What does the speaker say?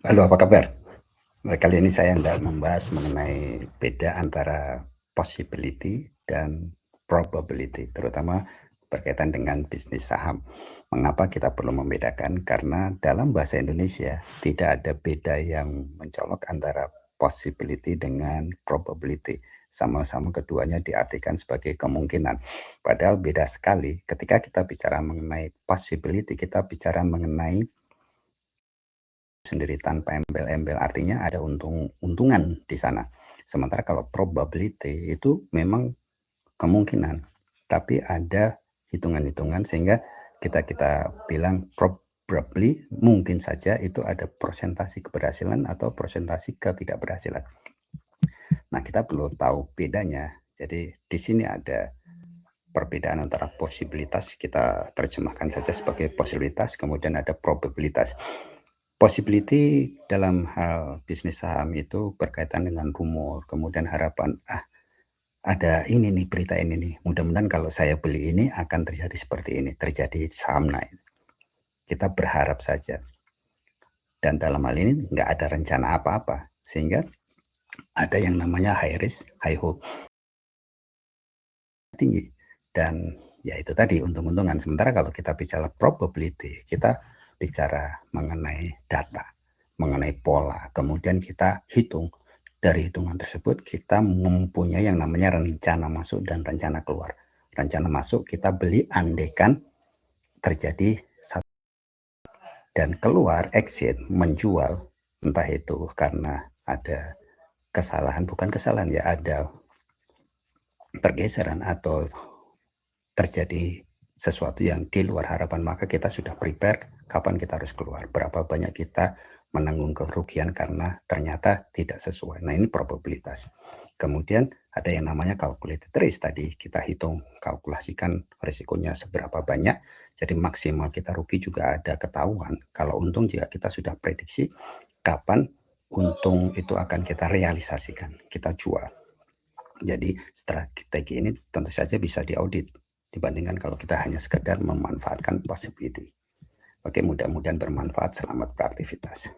Halo, apa kabar? Kali ini saya hendak membahas mengenai beda antara possibility dan probability, terutama berkaitan dengan bisnis saham. Mengapa kita perlu membedakan? Karena dalam bahasa Indonesia tidak ada beda yang mencolok antara possibility dengan probability. Sama-sama keduanya diartikan sebagai kemungkinan. Padahal beda sekali. Ketika kita bicara mengenai possibility, kita bicara mengenai sendiri tanpa embel-embel, artinya ada untungan di sana. Sementara kalau probability itu memang kemungkinan, tapi ada hitungan-hitungan sehingga kita bilang probably, mungkin saja itu ada persentase keberhasilan atau persentase ketidakberhasilan. Nah, kita perlu tahu bedanya. Jadi di sini ada perbedaan antara posibilitas, kita terjemahkan saja sebagai posibilitas, kemudian ada probabilitas. Possibility dalam hal bisnis saham itu berkaitan dengan rumor, kemudian harapan, ada ini nih, berita ini nih, mudah-mudahan kalau saya beli ini akan terjadi seperti ini, terjadi saham naik. Kita berharap saja. Dan dalam hal ini nggak ada rencana apa-apa, sehingga ada yang namanya high risk, high hope, tinggi. Dan ya itu tadi, untung-untungan. Sementara kalau kita bicara probability, kita bicara mengenai data, mengenai pola, kemudian kita hitung. Dari hitungan tersebut kita mempunyai yang namanya rencana masuk dan rencana keluar. Rencana masuk kita beli andekan terjadi satu, dan keluar exit menjual, entah itu karena ada kesalahan, bukan kesalahan ya, ada pergeseran atau terjadi sesuatu yang di luar harapan, maka kita sudah prepare kapan kita harus keluar, berapa banyak kita menanggung kerugian karena ternyata tidak sesuai. Nah, ini probabilitas. Kemudian ada yang namanya calculated risk, tadi kita hitung, kalkulasikan risikonya seberapa banyak, jadi maksimal kita rugi juga ada ketahuan. Kalau untung juga kita sudah prediksi kapan untung itu akan kita realisasikan, kita jual. Jadi strategi ini tentu saja bisa diaudit dibandingkan kalau kita hanya sekedar memanfaatkan possibility. Oke, mudah-mudahan bermanfaat. Selamat beraktivitas.